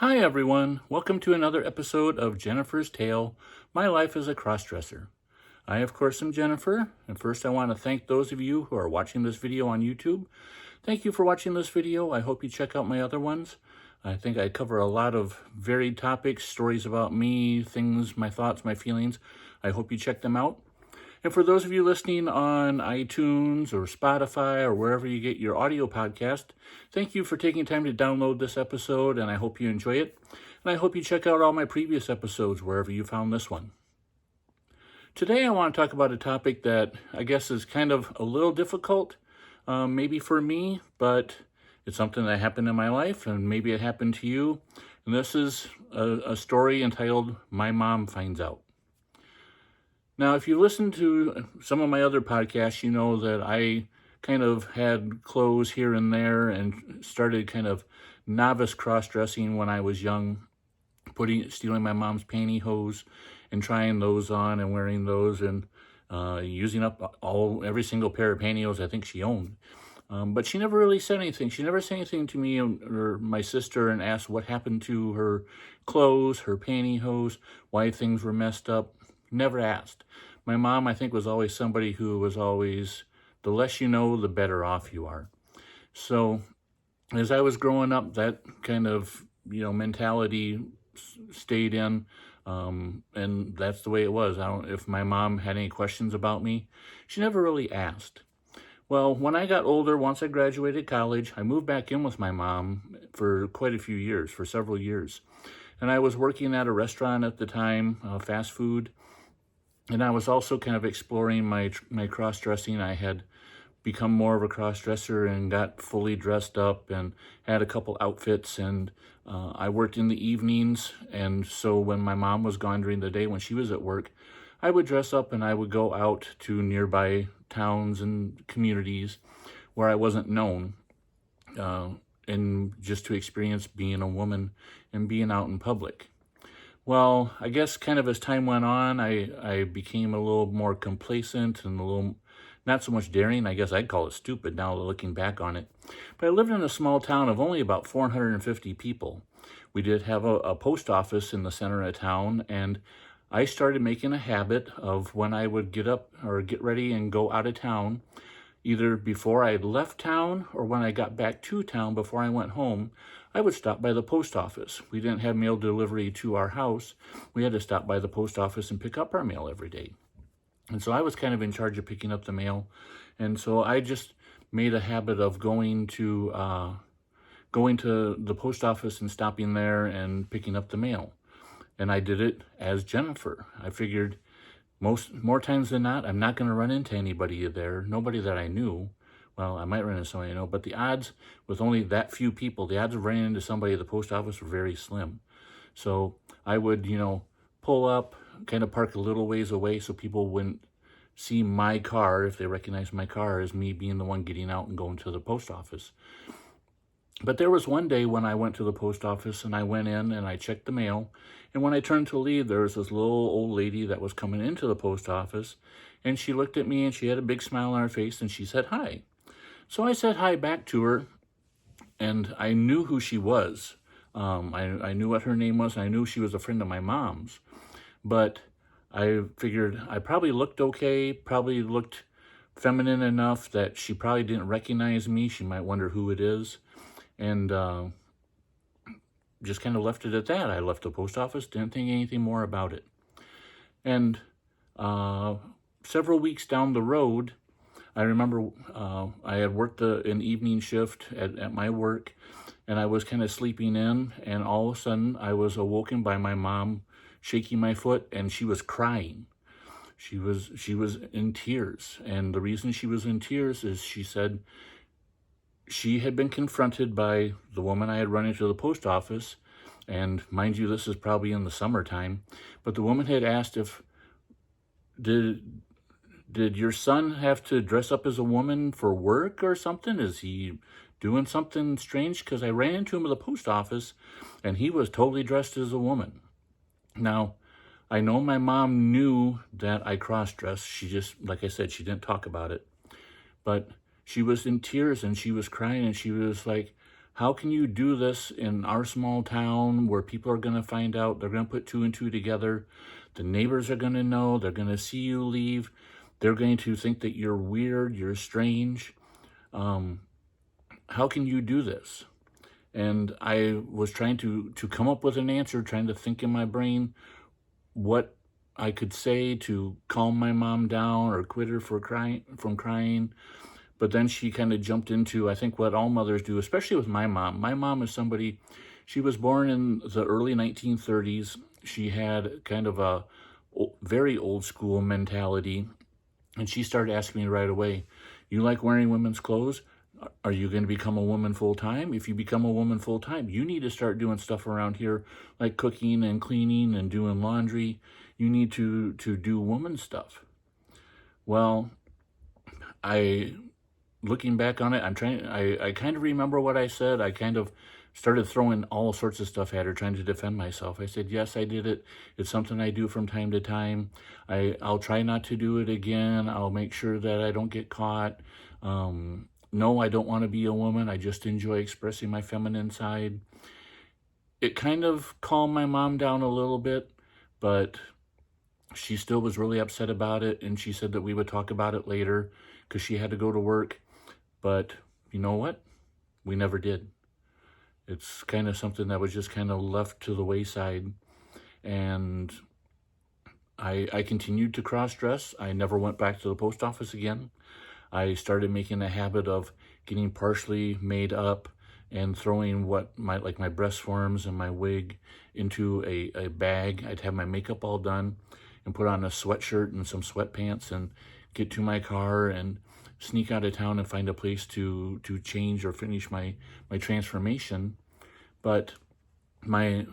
Hi everyone, welcome to another episode of Jennifer's Tale, My Life as a Crossdresser. I of course am Jennifer, and first I want to thank those of you who are watching this video on YouTube. Thank you for watching this video. I hope you check out my other ones. I think I cover a lot of varied topics, stories about me, things, my thoughts, my feelings. I hope you check them out. And for those of you listening on iTunes or Spotify or wherever you get your audio podcast, thank you for taking time to download this episode, and I hope you enjoy it. And I hope you check out all my previous episodes wherever you found this one. Today I want to talk about a topic that I guess is kind of a little difficult, maybe for me, but it's something that happened in my life, and maybe it happened to you. And this is a story entitled, My Mom Finds Out. Now, if you listen to some of my other podcasts, you know that I kind of had clothes here and there and started kind of novice cross-dressing when I was young, stealing my mom's pantyhose and trying those on and wearing those and using up every single pair of pantyhose I think she owned. But she never really said anything. She never said anything to me or my sister and asked what happened to her clothes, her pantyhose, why things were messed up. Never asked. My mom, I think, was always somebody who was always, the less you know, the better off you are. So as I was growing up, that kind of, mentality stayed in, and that's the way it was. If my mom had any questions about me, she never really asked. Well, when I got older, once I graduated college, I moved back in with my mom for quite a few years, for several years. And I was working at a restaurant at the time, fast food. And I was also kind of exploring my cross-dressing. I had become more of a cross-dresser and got fully dressed up and had a couple outfits. And I worked in the evenings. And so when my mom was gone during the day, when she was at work, I would dress up and I would go out to nearby towns and communities where I wasn't known. And just to experience being a woman and being out in public. Well, I guess kind of as time went on, I became a little more complacent and a little, not so much daring. I guess I'd call it stupid now looking back on it. But I lived in a small town of only about 450 people. We did have a post office in the center of town, and I started making a habit of when I would get up or get ready and go out of town, either before I left town or when I got back to town before I went home, I would stop by the post office. We didn't have mail delivery to our house. We had to stop by the post office and pick up our mail every day. And so I was kind of in charge of picking up the mail. And so I just made a habit of going to the post office and stopping there and picking up the mail. And I did it as Jennifer. I figured more times than not, I'm not going to run into anybody there, nobody that I knew. Well, I might run into somebody I know, but the odds with only that few people, the odds of running into somebody at the post office were very slim. So I would, pull up, kind of park a little ways away so people wouldn't see my car, if they recognize my car, as me being the one getting out and going to the post office. But there was one day when I went to the post office and I went in and I checked the mail. And when I turned to leave, there was this little old lady that was coming into the post office. And she looked at me and she had a big smile on her face and she said, "Hi." So I said hi back to her, and I knew who she was. I knew what her name was, and I knew she was a friend of my mom's. But I figured I probably looked okay, probably looked feminine enough that she probably didn't recognize me. She might wonder who it is. And just kind of left it at that. I left the post office, didn't think anything more about it. And several weeks down the road, I remember I had worked an evening shift at my work, and I was kind of sleeping in, and all of a sudden I was awoken by my mom shaking my foot, and she was crying. She was in tears, and the reason she was in tears is she said she had been confronted by the woman I had run into the post office, and mind you, this is probably in the summertime, but the woman had asked did your son have to dress up as a woman for work or something? Is he doing something strange? Because I ran into him at the post office, and he was totally dressed as a woman. Now, I know my mom knew that I cross-dressed. She just, like I said, she didn't talk about it. But she was in tears, and she was crying, and she was like, How can you do this in our small town where people are going to find out? They're going to put two and two together. The neighbors are going to know. They're going to see you leave. They're going to think that you're weird, you're strange. How can you do this? And I was trying to come up with an answer, trying to think in my brain what I could say to calm my mom down or quit her from crying. But then she kind of jumped into, I think, what all mothers do, especially with my mom. My mom is somebody, she was born in the early 1930s. She had kind of a very old school mentality. And she started asking me right away, you like wearing women's clothes? Are you going to become a woman full time? If you become a woman full time, you need to start doing stuff around here like cooking and cleaning and doing laundry. You need to do woman stuff. Well, looking back on it, I kind of remember what I said. I kind of started throwing all sorts of stuff at her, trying to defend myself. I said, yes, I did it. It's something I do from time to time. I'll try not to do it again. I'll make sure that I don't get caught. No, I don't want to be a woman. I just enjoy expressing my feminine side. It kind of calmed my mom down a little bit, but she still was really upset about it, and she said that we would talk about it later because she had to go to work. But you know what? We never did. It's kind of something that was just kind of left to the wayside. And I continued to cross-dress. I never went back to the post office again. I started making a habit of getting partially made up and throwing my breast forms and my wig into a bag. I'd have my makeup all done and put on a sweatshirt and some sweatpants and get to my car and sneak out of town and find a place to change or finish my transformation. But my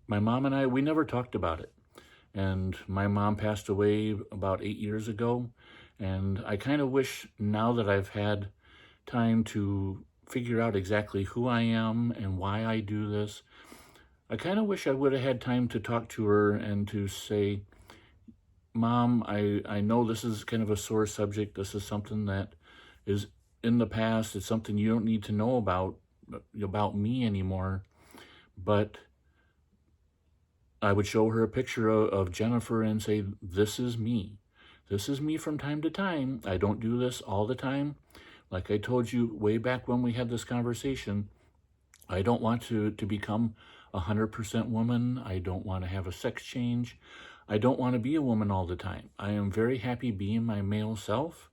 mom and I, we never talked about it. And my mom passed away about 8 years ago. And I kind of wish now that I've had time to figure out exactly who I am and why I do this, I kind of wish I would have had time to talk to her and to say, Mom, I know this is kind of a sore subject. This is something that is in the past. It's something you don't need to know about me anymore. But I would show her a picture of Jennifer and say, this is me. This is me from time to time. I don't do this all the time. Like I told you way back when we had this conversation, I don't want to become 100% woman. I don't want to have a sex change. I don't want to be a woman all the time. I am very happy being my male self.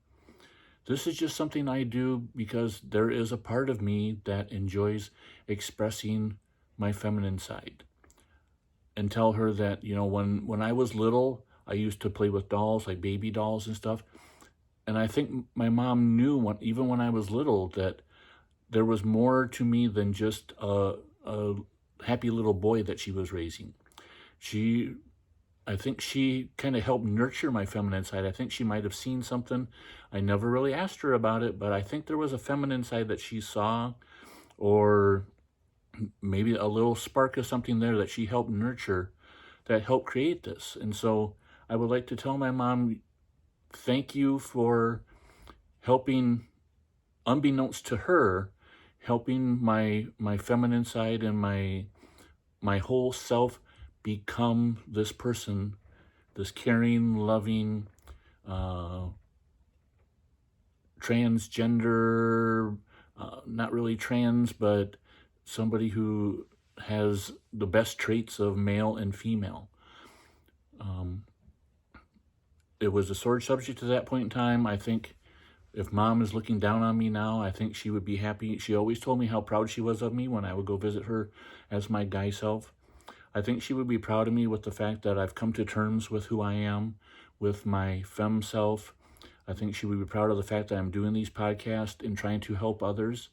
This is just something I do because there is a part of me that enjoys expressing my feminine side. And tell her that, you know, when I was little, I used to play with dolls, like baby dolls and stuff. And I think my mom knew, even when I was little, that there was more to me than just a happy little boy that she was raising. I think she kind of helped nurture my feminine side. I think she might have seen something. I never really asked her about it, but I think there was a feminine side that she saw, or maybe a little spark of something there that she helped nurture, that helped create this. And so I would like to tell my mom, thank you for helping, unbeknownst to her, helping my feminine side and my whole self become this person, this caring, loving, transgender, not really trans, but somebody who has the best traits of male and female. It was a sore subject to that point in time. I think if Mom is looking down on me now, I think she would be happy. She always told me how proud she was of me when I would go visit her as my guy self. I think she would be proud of me with the fact that I've come to terms with who I am, with my femme self. I think she would be proud of the fact that I'm doing these podcasts and trying to help others.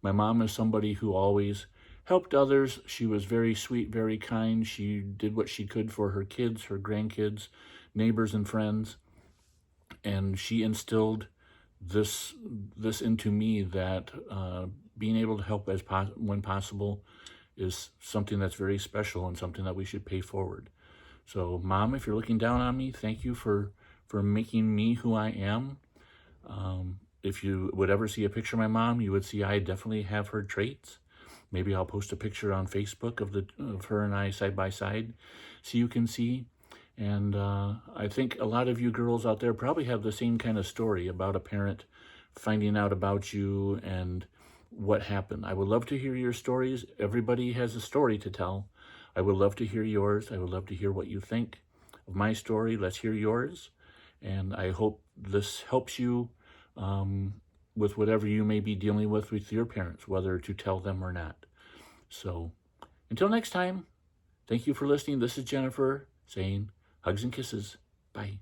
My mom is somebody who always helped others. She was very sweet, very kind. She did what she could for her kids, her grandkids, neighbors, and friends. And she instilled this into me, that being able to help when possible is something that's very special and something that we should pay forward. So, Mom, if you're looking down on me, thank you for making me who I am. If you would ever see a picture of my mom, you would see I definitely have her traits. Maybe I'll post a picture on Facebook of her and I side by side so you can see. And I think a lot of you girls out there probably have the same kind of story about a parent finding out about you and what happened. I would love to hear your stories. Everybody has a story to tell. I would love to hear yours. I would love to hear what you think of my story. Let's hear yours. And I hope this helps you with whatever you may be dealing with your parents, whether to tell them or not. So until next time, thank you for listening. This is Jennifer saying hugs and kisses. Bye.